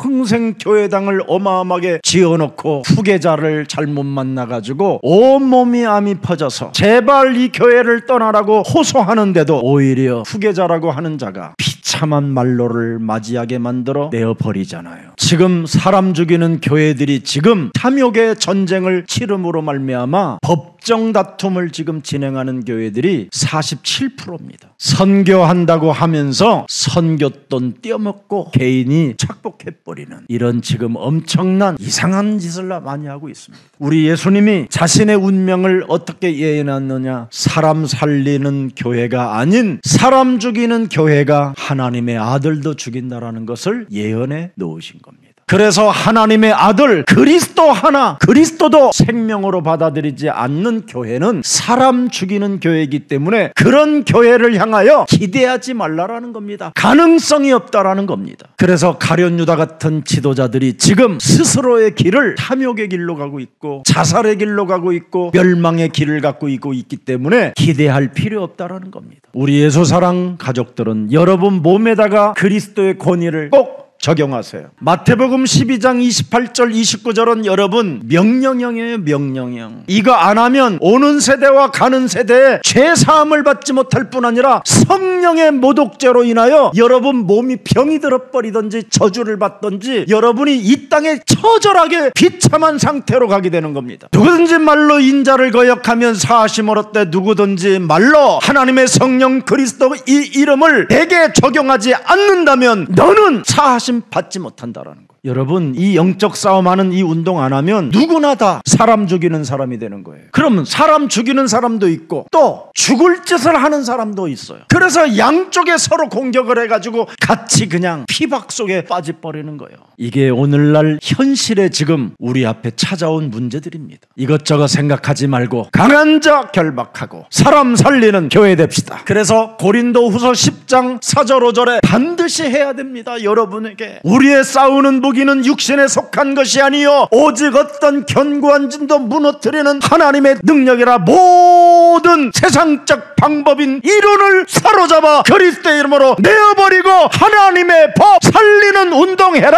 평생 교회당을 어마어마하게 지어놓고 후계자를 잘못 만나가지고 온몸이 암이 퍼져서 제발 이 교회를 떠나라고 호소하는데도 오히려 후계자라고 하는 자가 비참한 말로를 맞이하게 만들어 내어버리잖아요. 지금 사람 죽이는 교회들이 지금 탐욕의 전쟁을 치름으로 말미암아 법정 다툼을 지금 진행하는 교회들이 47%입니다. 선교한다고 하면서 선교돈 떼어먹고 개인이 착복해버리는 이런 지금 엄청난 이상한 짓을 많이 하고 있습니다. 우리 예수님이 자신의 운명을 어떻게 예언했느냐? 사람 살리는 교회가 아닌 사람 죽이는 교회가 하나님의 아들도 죽인다라는 것을 예언해 놓으신 겁니다. 그래서 하나님의 아들 그리스도 하나, 그리스도도 생명으로 받아들이지 않는 교회는 사람 죽이는 교회이기 때문에 그런 교회를 향하여 기대하지 말라라는 겁니다. 가능성이 없다라는 겁니다. 그래서 가룟 유다 같은 지도자들이 지금 스스로의 길을 탐욕의 길로 가고 있고 자살의 길로 가고 있고 멸망의 길을 갖고 있기 때문에 기대할 필요 없다라는 겁니다. 우리 예수사랑 가족들은 여러분 몸에다가 그리스도의 권위를 꼭 적용하세요. 마태복음 12장 28절 29절은 여러분 명령형이에요. 명령형. 이거 안 하면 오는 세대와 가는 세대에 죄사함을 받지 못할 뿐 아니라 성령의 모독죄로 인하여 여러분 몸이 병이 들어버리든지 저주를 받든지 여러분이 이 땅에 처절하게 비참한 상태로 가게 되는 겁니다. 누구든지 말로 인자를 거역하면 사하심을 얻되 누구든지 말로 하나님의 성령 그리스도 이 이름을 내게 적용하지 않는다면 너는 사하심 받지 못한다라는 거예요. 여러분 이 영적 싸움하는 이 운동 안 하면 누구나 다 사람 죽이는 사람이 되는 거예요. 그러면 사람 죽이는 사람도 있고 또 죽을 짓을 하는 사람도 있어요. 그래서 양쪽에 서로 공격을 해가지고 같이 그냥 피박 속에 빠져버리는 거예요. 이게 오늘날 현실에 지금 우리 앞에 찾아온 문제들입니다. 이것저것 생각하지 말고 강한 자 결박하고 사람 살리는 교회 됩시다. 그래서 고린도후서 10장 4절 5절에 반드시 해야 됩니다. 여러분에게 우리의 싸우는 무기는 육신에 속한 것이 아니요 오직 어떤 견고한 진도 무너뜨리는 하나님의 능력이라 모든 세상적 방법인 이론을 사로잡아 그리스도의 이름으로 내어버리고 하나님의 법 살리는 운동해라.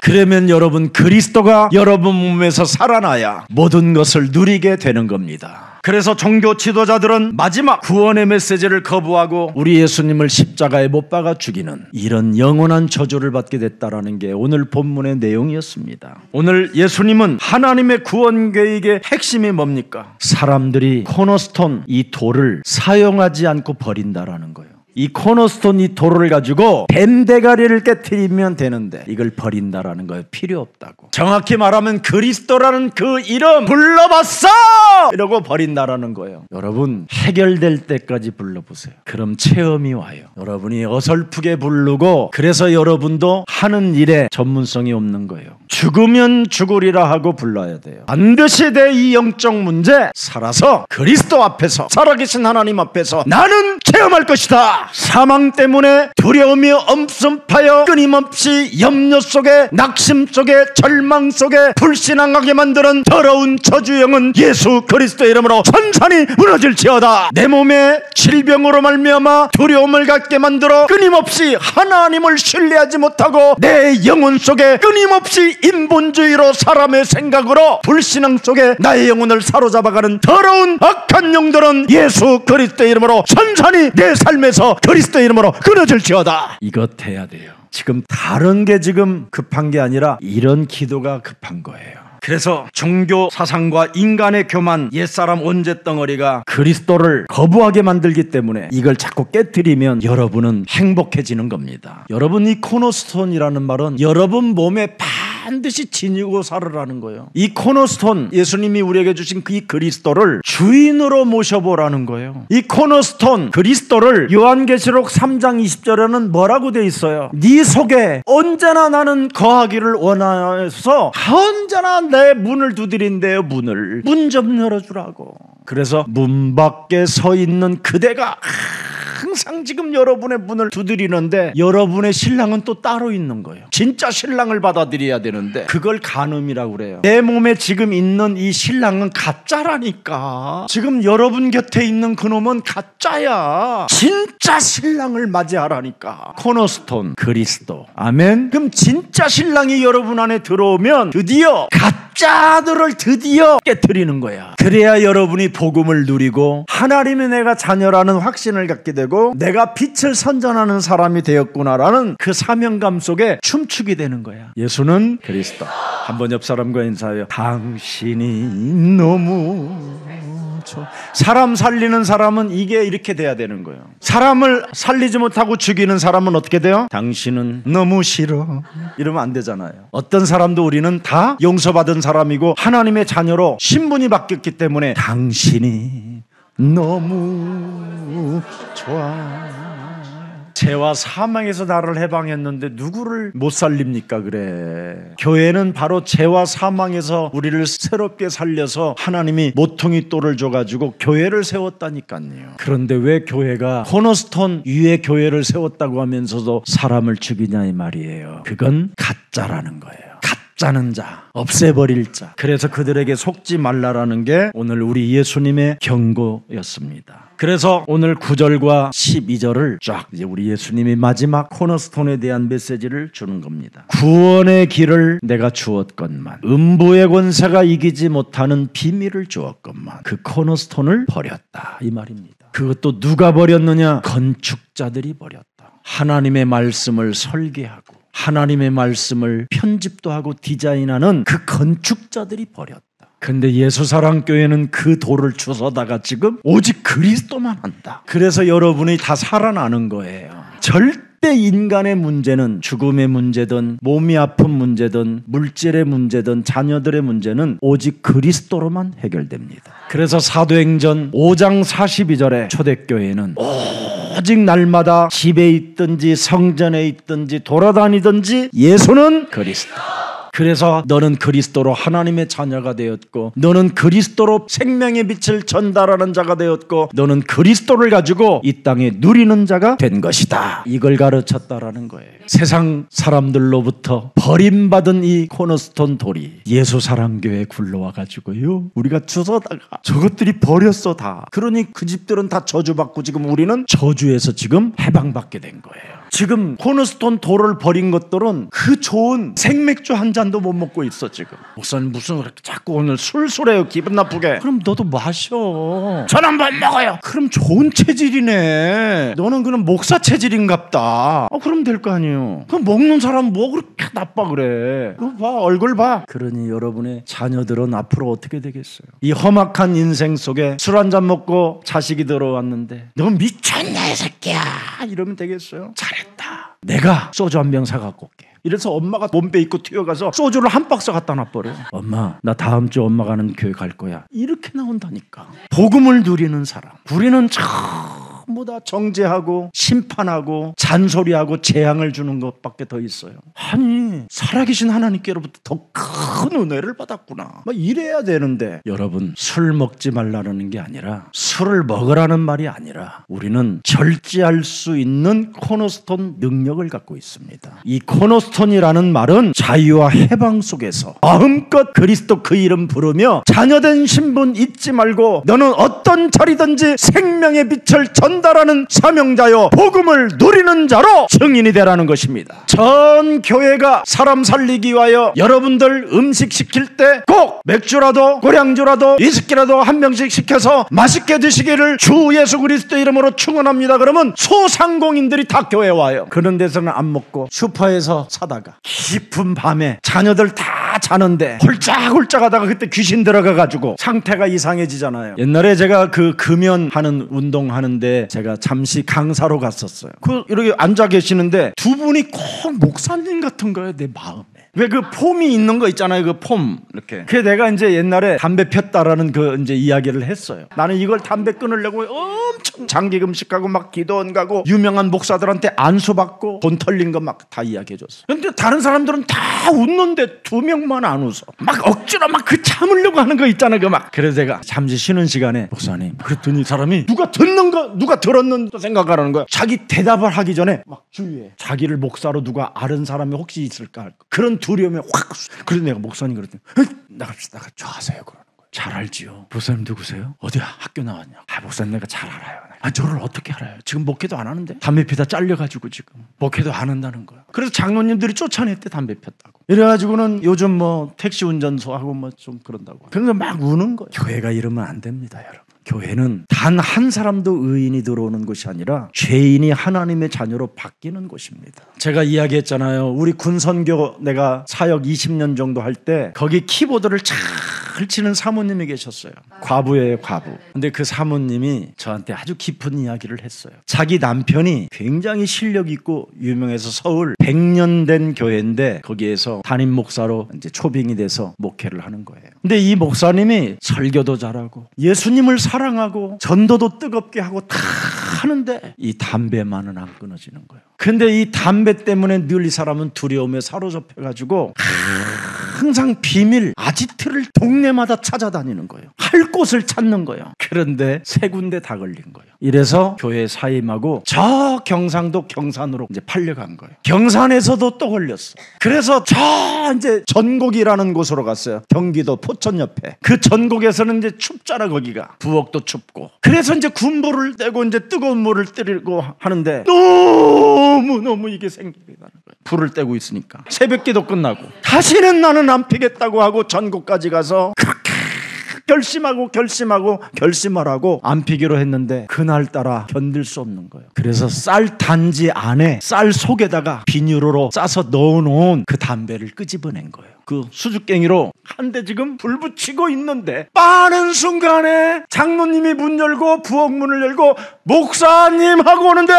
그러면 여러분 그리스도가 여러분 몸에서 살아나야 모든 것을 누리게 되는 겁니다. 그래서 종교 지도자들은 마지막 구원의 메시지를 거부하고 우리 예수님을 십자가에 못 박아 죽이는 이런 영원한 저주를 받게 됐다라는 게 오늘 본문의 내용이었습니다. 오늘 예수님은 하나님의 구원 계획의 핵심이 뭡니까? 사람들이 코너스톤 이 돌을 사용하지 않고 버린다라는 거예요. 이 코너스톤 이 돌을 가지고 뱀대가리를 깨트리면 되는데 이걸 버린다라는 거예요. 필요 없다고. 정확히 말하면 그리스도라는 그 이름 불러봤어! 이러고 버린다라는 거예요. 여러분 해결될 때까지 불러보세요. 그럼 체험이 와요. 여러분이 어설프게 부르고 그래서 여러분도 하는 일에 전문성이 없는 거예요. 죽으면 죽으리라 하고 불러야 돼요. 반드시 내 이 영적 문제 살아서 그리스도 앞에서 살아계신 하나님 앞에서 나는 체험할 것이다. 사망 때문에 두려움이 엄습하여 끊임없이 염려 속에 낙심 속에 절망 속에 불신앙하게 만드는 더러운 저주영은 예수 그리스도의 이름으로 산산이 무너질지어다. 내 몸에 질병으로 말미암아 두려움을 갖게 만들어 끊임없이 하나님을 신뢰하지 못하고 내 영혼 속에 끊임없이 인본주의로 사람의 생각으로 불신앙 속에 나의 영혼을 사로잡아가는 더러운 악한 영들은 예수 그리스도의 이름으로 산산이 내 삶에서 그리스도의 이름으로 끊어질지어다. 이것 해야 돼요. 지금 다른 게 지금 급한 게 아니라 이런 기도가 급한 거예요. 그래서 종교 사상과 인간의 교만, 옛사람 온재덩어리가 그리스도를 거부하게 만들기 때문에 이걸 자꾸 깨트리면 여러분은 행복해지는 겁니다. 여러분 이 코너스톤이라는 말은 여러분 몸에 반드시 지니고 살으라는 거예요. 이 코너스톤 예수님이 우리에게 주신 이 그리스도를 주인으로 모셔보라는 거예요. 이 코너스톤 그리스도를 요한계시록 3장 20절에는 뭐라고 돼 있어요? 네 속에 언제나 나는 거하기를 원하여서 언제나 내 문을 두드린대요. 문 좀 열어주라고. 그래서 문 밖에 서 있는 그대가 항상 지금 여러분의 문을 두드리는데 여러분의 신랑은 또 따로 있는 거예요. 진짜 신랑을 받아들여야 되는데 그걸 간음이라고 그래요. 내 몸에 지금 있는 이 신랑은 가짜라니까. 지금 여러분 곁에 있는 그놈은 가짜야. 진짜 신랑을 맞이하라니까. 코너스톤 그리스도. 아멘. 그럼 진짜 신랑이 여러분 안에 들어오면 드디어 가짜들을 드디어 깨트리는 거야. 그래야 여러분이 복음을 누리고 하나님의 내가 자녀라는 확신을 갖게 되고 내가 빛을 선전하는 사람이 되었구나라는 그 사명감 속에 춤추게 되는 거야. 예수는 그리스도. 한번 옆 사람과 인사해요. 당신이 너무 좋아. 사람 살리는 사람은 이게 이렇게 돼야 되는 거예요. 사람을 살리지 못하고 죽이는 사람은 어떻게 돼요? 당신은 너무 싫어. 이러면 안 되잖아요. 어떤 사람도 우리는 다 용서받은 사람이고 하나님의 자녀로 신분이 바뀌었기 때문에 당신이 너무 좋아. 죄와 사망에서 나를 해방했는데 누구를 못 살립니까? 그래. 교회는 바로 죄와 사망에서 우리를 새롭게 살려서 하나님이 모퉁이 돌을 줘가지고 교회를 세웠다니까요. 그런데 왜 교회가 코너스톤 위에 교회를 세웠다고 하면서도 사람을 죽이냐 이 말이에요. 그건 가짜라는 거예요. 가짜는 자, 없애버릴 자. 그래서 그들에게 속지 말라라는 게 오늘 우리 예수님의 경고였습니다. 그래서 오늘 9절과 12절을 쫙 이제 우리 예수님이 마지막 코너스톤에 대한 메시지를 주는 겁니다. 구원의 길을 내가 주었건만 음부의 권세가 이기지 못하는 비밀을 주었건만 그 코너스톤을 버렸다 이 말입니다. 그것도 누가 버렸느냐? 건축자들이 버렸다. 하나님의 말씀을 설계하고 하나님의 말씀을 편집도 하고 디자인하는 그 건축자들이 버렸다. 근데 예수사랑교회는 그 돌을 주워다가 지금 오직 그리스도만 한다. 그래서 여러분이 다 살아나는 거예요. 절대 인간의 문제는 죽음의 문제든 몸이 아픈 문제든 물질의 문제든 자녀들의 문제는 오직 그리스도로만 해결됩니다. 그래서 사도행전 5장 42절에 초대교회는 오직 날마다 집에 있든지 성전에 있든지 돌아다니든지 예수는 그리스도. 그래서 너는 그리스도로 하나님의 자녀가 되었고 너는 그리스도로 생명의 빛을 전달하는 자가 되었고 너는 그리스도를 가지고 이 땅에 누리는 자가 된 것이다. 이걸 가르쳤다라는 거예요. 세상 사람들로부터 버림받은 이 코너스톤 돌이 예수사랑교회에 굴러와가지고요 우리가 주워다가 저것들이 버렸어 다. 그러니 그 집들은 다 저주받고 지금 우리는 저주에서 지금 해방받게 된 거예요. 지금 코너스톤 돌을 버린 것들은 그 좋은 생맥주 한 잔도 못 먹고 있어 지금. 목사님 무슨 그렇게 자꾸 오늘 술술해요 기분 나쁘게. 그럼 너도 마셔. 저는 못 먹어요. 그럼 좋은 체질이네. 너는 그럼 목사 체질인갑다. 그럼 될 거 아니에요. 그럼 먹는 사람 뭐 그렇게 나빠 그래. 그거 봐 얼굴 봐. 그러니 여러분의 자녀들은 앞으로 어떻게 되겠어요? 이 험악한 인생 속에 술 한 잔 먹고 자식이 들어왔는데 너 미쳤냐 이 새끼야 이러면 되겠어요? 잘했다. 내가 소주 한 병 사갖고 올게. 이래서 엄마가 몸빼 입고 튀어가서 소주를 한 박스 갖다 놔버려. 엄마 나 다음 주 엄마 가는 교회 갈 거야. 이렇게 나온다니까. 복음을 누리는 사람. 우리는 전부 다 정죄하고 심판하고 잔소리하고 재앙을 주는 것밖에 더 있어요. 아니 살아계신 하나님께로부터 더 큰 은혜를 받았구나 막 이래야 되는데 여러분 술 먹지 말라는 게 아니라 술을 먹으라는 말이 아니라 우리는 절제할 수 있는 코너스톤 능력을 갖고 있습니다. 이 코너스톤이라는 말은 자유와 해방 속에서 마음껏 그리스도 그 이름 부르며 자녀된 신분 잊지 말고 너는 어떤 자리든지 생명의 빛을 전달하는 사명자여 복음을 누리는 자로 증인이 되라는 것입니다. 전 교회가 사람 살리기 위하여 여러분들 음식 시킬 때 꼭 맥주라도 고량주라도 위스키라도 한 병씩 시켜서 맛있게 드시기를 주 예수 그리스도 이름으로 축원합니다. 그러면 소상공인들이 다 교회에 와요. 그런 데서는 안 먹고 슈퍼에서 사다가 깊은 밤에 자녀들 다 자는데 홀짝홀짝 하다가 그때 귀신 들어가가지고 상태가 이상해지잖아요. 옛날에 제가 그 금연하는 운동하는데 제가 잠시 강사로 갔었어요. 이렇게 앉아 계시는데 두 분이 꼭 목사님 같은 거예요. 내 마음에. 왜 그 폼이 있는 거 있잖아요. 그 폼 이렇게. 그게 내가 이제 옛날에 담배 폈다라는 그 이제 이야기를 했어요. 나는 이걸 담배 끊으려고 엄청 장기 금식하고 막 기도원 가고 유명한 목사들한테 안수 받고 돈 털린 거 막 다 이야기해줬어. 근데 다른 사람들은 다 웃는데 2명만 안 웃어. 막 억지로 막 그 참으려고 하는 거 있잖아. 그 막. 그래서 제가 잠시 쉬는 시간에 목사님 그랬더니 사람이 누가 듣는 거 누가 들었는지 생각하라는 거야. 자기 대답을 하기 전에 막 주위에 자기를 목사로 누가 아는 사람이 혹시 있을까 그런 두려움에 확. 그래서 내가 목사님 그랬더니 나갑시다. 좋아하세요 그러는 거야. 잘 알지요. 목사님 누구세요? 어디 학교 나왔냐? 목사님 내가 잘 알아요. 저를 어떻게 알아요? 지금 목회도 안 하는데 담배 피다 잘려가지고 지금 목회도 안 한다는 거야. 그래서 장로님들이 쫓아냈대 담배 폈다고. 이래가지고는 요즘 뭐 택시 운전소 하고 뭐 좀 그런다고. 그래서 막 우는 거야. 교회가 이러면 안 됩니다, 여러분. 교회는 단 한 사람도 의인이 들어오는 곳이 아니라 죄인이 하나님의 자녀로 바뀌는 곳입니다. 제가 이야기했잖아요. 우리 군선교 내가 사역 20년 정도 할 때 거기 키보드를 잘 치는 사모님이 계셨어요. 과부예요, 과부. 근데 그 사모님이 저한테 아주 깊은 이야기를 했어요. 자기 남편이 굉장히 실력 있고 유명해서 서울 100년 된 교회인데 거기에서 담임 목사로 이제 초빙이 돼서 목회를 하는 거예요. 근데 이 목사님이 설교도 잘하고 예수님을 사랑하고 전도도 뜨겁게 하고 다 하는데 이 담배만은 안 끊어지는 거예요. 근데 이 담배 때문에 늘 이 사람은 두려움에 사로잡혀가지고 항상 비밀 아지트를 동네마다 찾아다니는 거예요. 할 곳을 찾는 거예요. 그런데 3군데 다 걸린 거예요. 이래서 교회 사임하고 저 경상도 경산으로 이제 팔려간 거예요. 경산에서도 또 걸렸어. 그래서 저 이제 전곡이라는 곳으로 갔어요. 경기도 포천 옆에. 그 전곡에서는 이제 춥잖아 거기가. 부엌도 춥고. 그래서 이제 군불을 떼고 이제 뜨거운 물을 뜨리고 하는데 너무 이게 생기게 되는 거예요. 불을 떼고 있으니까. 새벽기도 끝나고 다시는 나는 안 피겠다고 하고 전국까지 가서 그렇게 결심을 하고 안 피기로 했는데 그날따라 견딜 수 없는 거예요. 그래서 쌀 단지 안에 쌀 속에다가 비닐로 싸서 넣어놓은 그 담배를 끄집어낸 거예요. 그 수주깽이로 한 대 지금 불 붙이고 있는데 빠는 순간에 장로님이 문 열고 부엌 문을 열고 목사님 하고 오는데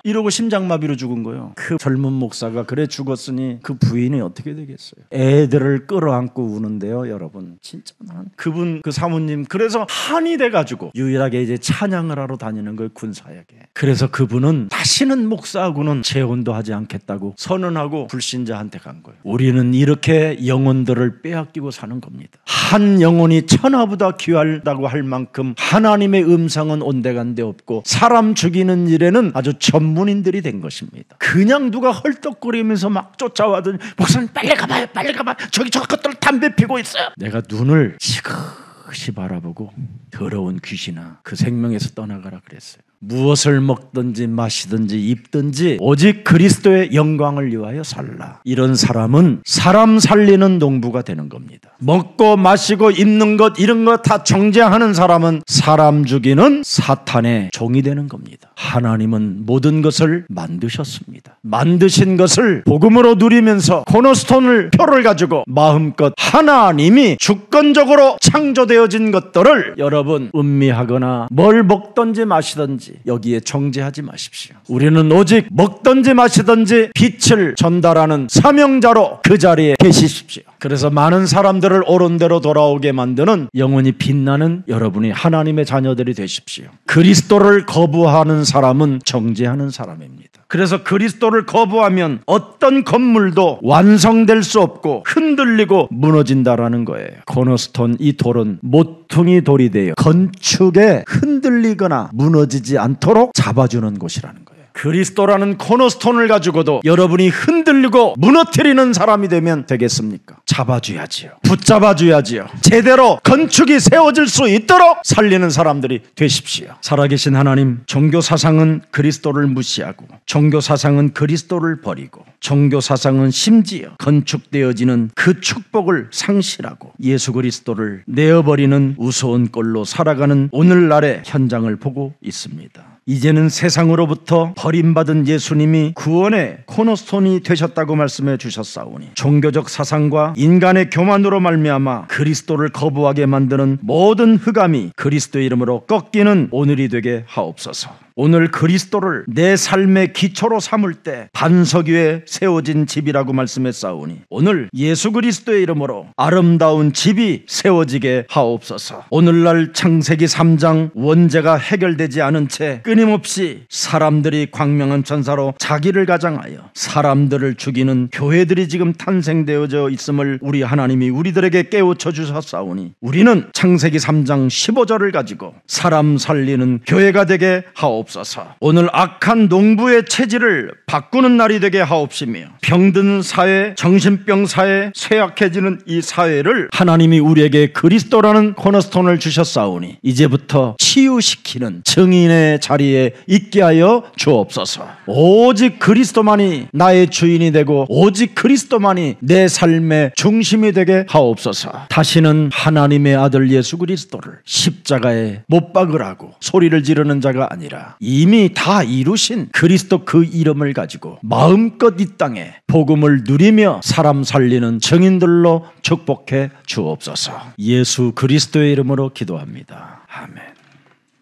이러고 심장마비로 죽은 거예요. 그 젊은 목사가 그래 죽었으니 그 부인이 어떻게 되겠어요? 애들을 끌어안고 우는데요, 여러분. 진짜 난 그분 그 사모님 그래서 한이 돼가지고 유일하게 이제 찬양을 하러 다니는 거예요, 군사역에. 그래서 그분은 다시는 목사하고는 재혼도 하지 않겠다고 선언하고 불신자한테 간 거예요. 우리는 이렇게 영혼들을 빼앗기고 사는 겁니다. 한 영혼이 천하보다 귀하다고 할 만큼 하나님의 음성은 온데간데 없고 사람 죽이는 일에는 아주 전문인들이 된 것입니다. 그냥 누가 헐떡거리면서 막 쫓아와더니 목사님 빨리 가봐요 저기 저것들 담배 피고 있어요. 내가 눈을 지그시 바라보고 더러운 귀신아 그 생명에서 떠나가라 그랬어요. 무엇을 먹든지 마시든지 입든지 오직 그리스도의 영광을 위하여 살라. 이런 사람은 사람 살리는 농부가 되는 겁니다. 먹고 마시고 입는 것 이런 것 다 정죄하는 사람은 사람 죽이는 사탄의 종이 되는 겁니다. 하나님은 모든 것을 만드셨습니다. 만드신 것을 복음으로 누리면서 코너스톤을 표를 가지고 마음껏 하나님이 주권적으로 창조되어진 것들을 여러분 음미하거나 뭘 먹든지 마시든지 여기에 정죄하지 마십시오. 우리는 오직 먹든지 마시든지 빛을 전달하는 사명자로 그 자리에 계시십시오. 그래서 많은 사람들을 옳은 대로 돌아오게 만드는 영원히 빛나는 여러분이 하나님의 자녀들이 되십시오. 그리스도를 거부하는 사람은 정죄하는 사람입니다. 그래서 그리스도를 거부하면 어떤 건물도 완성될 수 없고 흔들리고 무너진다라는 거예요. 코너스톤 이 돌은 모퉁이 돌이 되어 건축에 흔들리거나 무너지지 않도록 잡아주는 곳이라는 거예요. 그리스도라는 코너스톤을 가지고도 여러분이 흔들리고 무너뜨리는 사람이 되면 되겠습니까? 잡아줘야지요. 붙잡아줘야지요. 제대로 건축이 세워질 수 있도록 살리는 사람들이 되십시오. 살아계신 하나님, 종교사상은 그리스도를 무시하고 종교사상은 그리스도를 버리고 종교사상은 심지어 건축되어지는 그 축복을 상실하고 예수 그리스도를 내어버리는 우스운 꼴로 살아가는 오늘날의 현장을 보고 있습니다. 이제는 세상으로부터 버림받은 예수님이 구원의 코너스톤이 되셨다고 말씀해 주셨사오니 종교적 사상과 인간의 교만으로 말미암아 그리스도를 거부하게 만드는 모든 흑암이 그리스도의 이름으로 꺾이는 오늘이 되게 하옵소서. 오늘 그리스도를 내 삶의 기초로 삼을 때 반석 위에 세워진 집이라고 말씀했사오니 오늘 예수 그리스도의 이름으로 아름다운 집이 세워지게 하옵소서. 오늘날 창세기 3장 원죄가 해결되지 않은 채 끊임없이 사람들이 광명한 천사로 자기를 가장하여 사람들을 죽이는 교회들이 지금 탄생되어져 있음을 우리 하나님이 우리들에게 깨우쳐 주셨사오니 우리는 창세기 3장 15절을 가지고 사람 살리는 교회가 되게 하옵소서. 오늘 악한 농부의 체질을 바꾸는 날이 되게 하옵시며 병든 사회, 정신병 사회, 쇠약해지는 이 사회를 하나님이 우리에게 그리스도라는 코너스톤을 주셨사오니 이제부터 치유시키는 증인의 자리에 있게 하여 주옵소서. 오직 그리스도만이 나의 주인이 되고 오직 그리스도만이 내 삶의 중심이 되게 하옵소서. 다시는 하나님의 아들 예수 그리스도를 십자가에 못 박으라고 소리를 지르는 자가 아니라 이미 다 이루신 그리스도 그 이름을 가지고 마음껏 이 땅에 복음을 누리며 사람 살리는 증인들로 축복해 주옵소서. 예수 그리스도의 이름으로 기도합니다. 아멘.